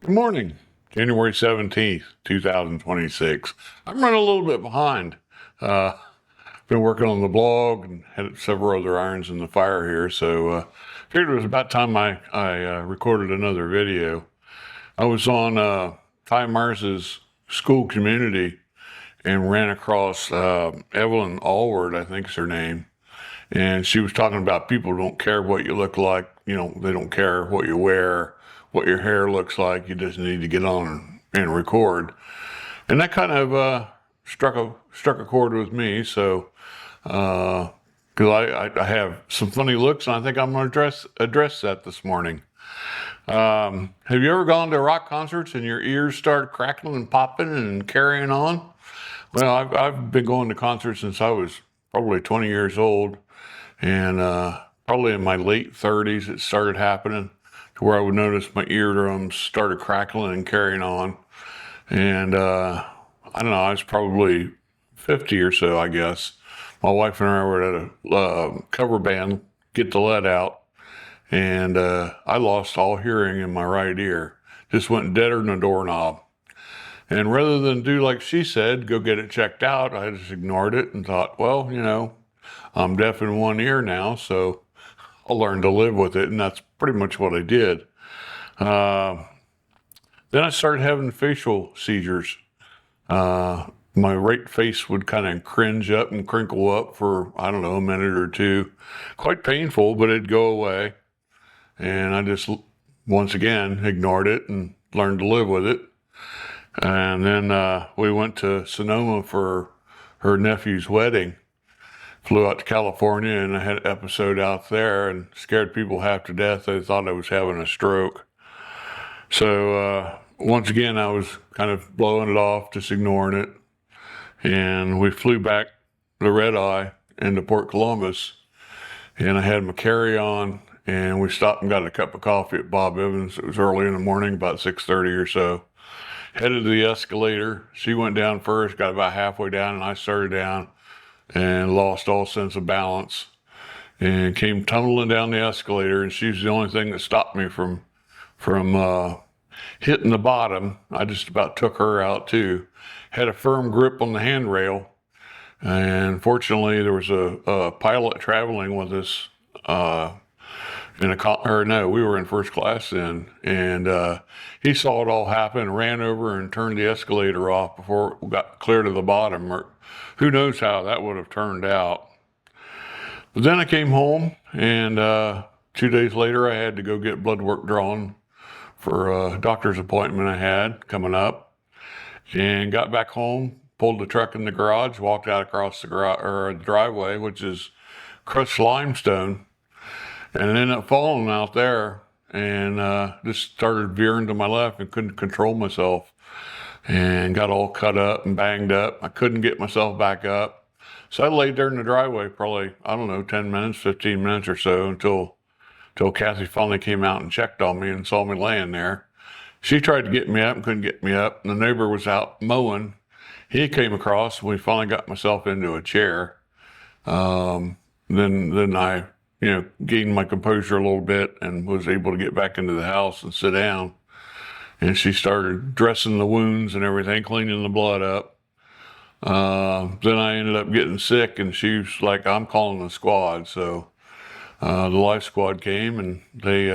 Good morning, January 17th, 2026. I'm running a little bit behind. Been working on the blog and had several other irons in the fire here, so figured it was about time I recorded another video. I was on Ty Mars's school community and ran across Evelyn Allward, I think is her name, and she was talking about people don't care what you look like, they don't care what you wear, what your hair looks like, you just need to get on and record. And that kind of struck a chord with me, so because I have some funny looks, and I think I'm going to address that this morning. Have you ever gone to rock concerts and your ears start crackling and popping and carrying on? Well, I've been going to concerts since I was probably 20 years old, and probably in my late 30s it started happening to where I would notice my eardrums started crackling and carrying on. And I don't know, I was probably 50 or so, I guess. My wife and I were at a cover band, Get the Lead Out, and I lost all hearing in my right ear. Just went deader than a doorknob. And rather than do like she said, go get it checked out, I just ignored it and thought, well, I'm deaf in one ear now, so I'll learn to live with it. And that's pretty much what I did. Then I started having facial seizures. My right face would kind of cringe up and crinkle up for, I don't know, a minute or two. Quite painful, but it'd go away. And I just, once again, ignored it and learned to live with it. And then we went to Sonoma for her nephew's wedding. Flew out to California, and I had an episode out there and scared people half to death. They thought I was having a stroke. So once again, I was kind of blowing it off, just ignoring it. And we flew back the red eye into Port Columbus, and I had my carry-on, and we stopped and got a cup of coffee at Bob Evans. It was early in the morning, about 6:30 or so. Headed to the escalator. She went down first, got about halfway down, and I started down and lost all sense of balance and came tumbling down the escalator. And she was the only thing that stopped me from hitting the bottom. I just about took her out too. Had a firm grip on the handrail, and fortunately there was a pilot traveling with us we were in first class then, and he saw it all happen, ran over and turned the escalator off before it got clear to the bottom, or who knows how that would have turned out. But then I came home, and 2 days later I had to go get blood work drawn for a doctor's appointment I had coming up, and got back home, pulled the truck in the garage, walked out across the driveway, which is crushed limestone, and ended up falling out there, and just started veering to my left and couldn't control myself, and got all cut up and banged up. I couldn't get myself back up. So I laid there in the driveway probably, 10 minutes, 15 minutes or so until Kathy finally came out and checked on me and saw me laying there. She tried to get me up and couldn't get me up. And the neighbor was out mowing. He came across, and we finally got myself into a chair. Then I gained my composure a little bit and was able to get back into the house and sit down. And she started dressing the wounds and everything, cleaning the blood up. Then I ended up getting sick, and she was like, I'm calling the squad. So the life squad came, and they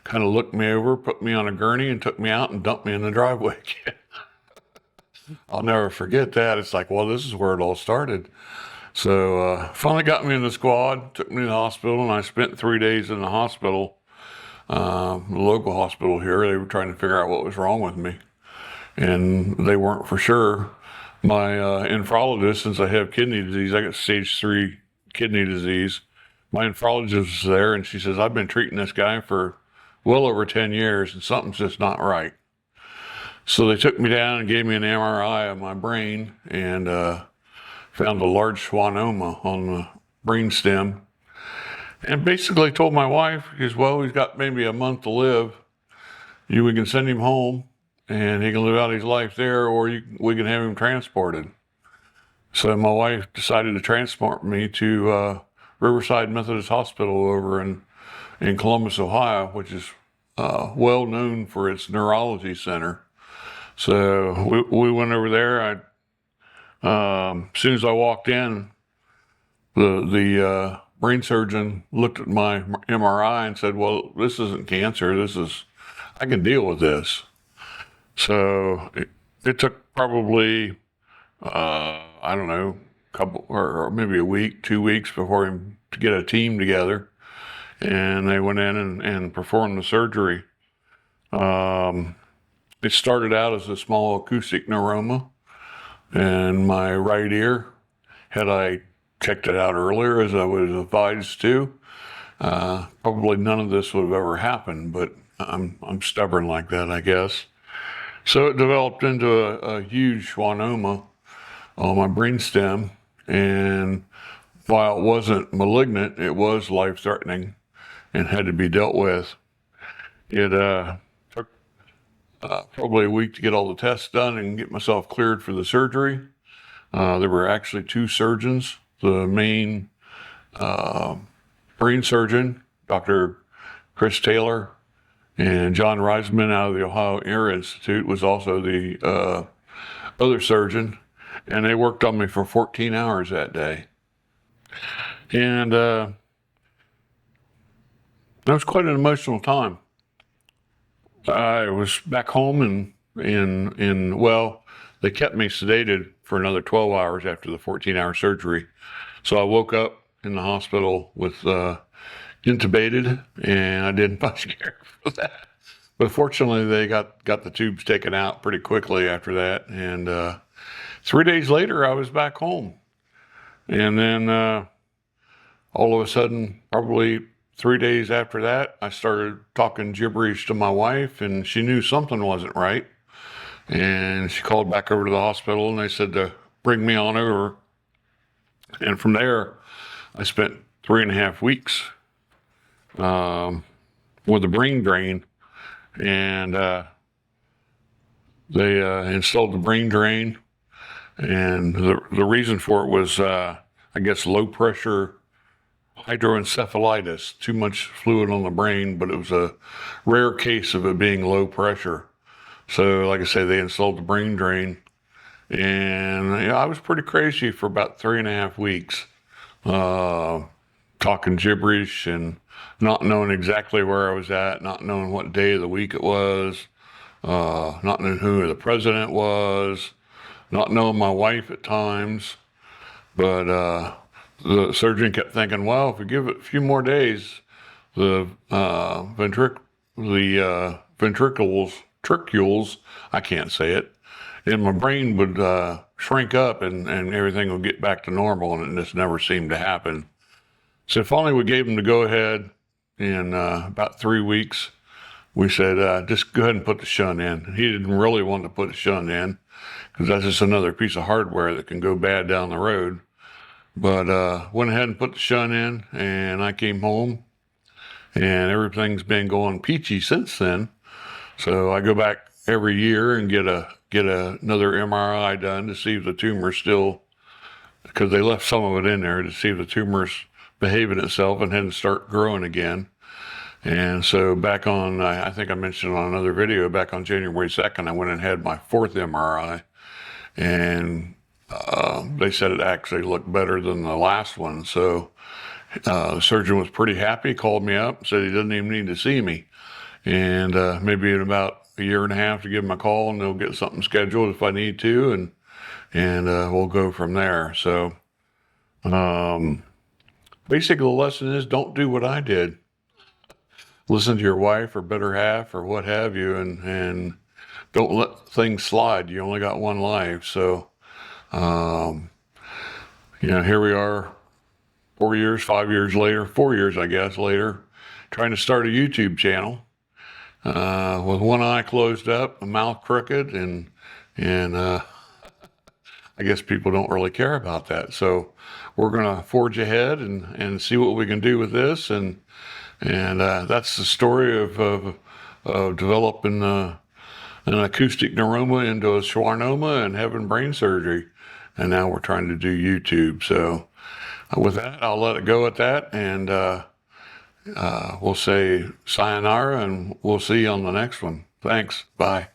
kind of looked me over, put me on a gurney, and took me out and dumped me in the driveway again. I'll never forget that. It's like, well, this is where it all started. So finally got me in the squad, took me to the hospital, and I spent 3 days in the hospital, the local hospital here. They were trying to figure out what was wrong with me, and they weren't for sure. My nephrologist, since I have kidney disease, I got stage 3 kidney disease. My nephrologist was there, and she says, I've been treating this guy for well over 10 years, and something's just not right. So they took me down and gave me an MRI of my brain, and found a large schwannoma on the brain stem, and basically told my wife, he's got maybe a month to live. We can send him home, and he can live out his life there, or we can have him transported. So my wife decided to transport me to Riverside Methodist Hospital over in Columbus, Ohio, which is well known for its neurology center. So we went over there. As soon as I walked in, the brain surgeon looked at my MRI and said, "Well, this isn't cancer. I can deal with this." So it took probably, I don't know, couple or maybe a week, 2 weeks before him to get a team together, and they went in and performed the surgery. It started out as a small acoustic neuroma in my right ear. Had I checked it out earlier, as I was advised to, probably none of this would have ever happened, but I'm stubborn like that, I guess. So it developed into a huge schwannoma on my brainstem, and while it wasn't malignant, it was life-threatening and had to be dealt with. It took probably a week to get all the tests done and get myself cleared for the surgery. There were actually 2 surgeons. The main brain surgeon, Dr. Chris Taylor, and John Reisman out of the Ohio Ear Institute was also the other surgeon, and they worked on me for 14 hours that day. And that was quite an emotional time. I was back home and well, they kept me sedated for another 12 hours after the 14-hour surgery. So I woke up in the hospital with intubated, and I didn't much care for that. But fortunately, they got the tubes taken out pretty quickly after that. And 3 days later, I was back home. And then all of a sudden, probably 3 days after that, I started talking gibberish to my wife, and she knew something wasn't right. And she called back over to the hospital, and they said to bring me on over. And from there, I spent 3.5 weeks with a brain drain, and they installed the brain drain. And the reason for it was, I guess, low pressure hydroencephalitis, too much fluid on the brain, but it was a rare case of it being low pressure. So, like I say, they installed the brain drain, and I was pretty crazy for about 3.5 weeks, talking gibberish and not knowing exactly where I was at, not knowing what day of the week it was, not knowing who the president was, not knowing my wife at times. But the surgeon kept thinking, well, if we give it a few more days, the ventricules, I can't say it, and my brain would shrink up and everything would get back to normal, and it just never seemed to happen. So finally we gave him the go-ahead. In about 3 weeks, we said, just go ahead and put the shunt in. He didn't really want to put the shunt in because that's just another piece of hardware that can go bad down the road. But went ahead and put the shunt in, and I came home, and everything's been going peachy since then. So I go back every year and get another MRI done to see if the tumor's still, because they left some of it in there, to see if the tumor's behaving itself and hadn't start growing again. And so back on, I think I mentioned on another video, back on January 2nd, I went and had my 4th MRI, and they said it actually looked better than the last one. So the surgeon was pretty happy, called me up, said he doesn't even need to see me. And maybe in about a year and a half to give him a call, and they'll get something scheduled if I need to, and we'll go from there. So basically the lesson is, don't do what I did. Listen to your wife or better half or what have you, and don't let things slide. You only got one life. So, here we are 4 years, 5 years later, 4 years, I guess, later, trying to start a YouTube channel with one eye closed up, a mouth crooked, and I guess people don't really care about that. So we're going to forge ahead and see what we can do with this. And that's the story of developing an acoustic neuroma into a schwannoma and having brain surgery. And now we're trying to do YouTube. So with that, I'll let it go at that. And we'll say sayonara, and we'll see you on the next one. Thanks. Bye.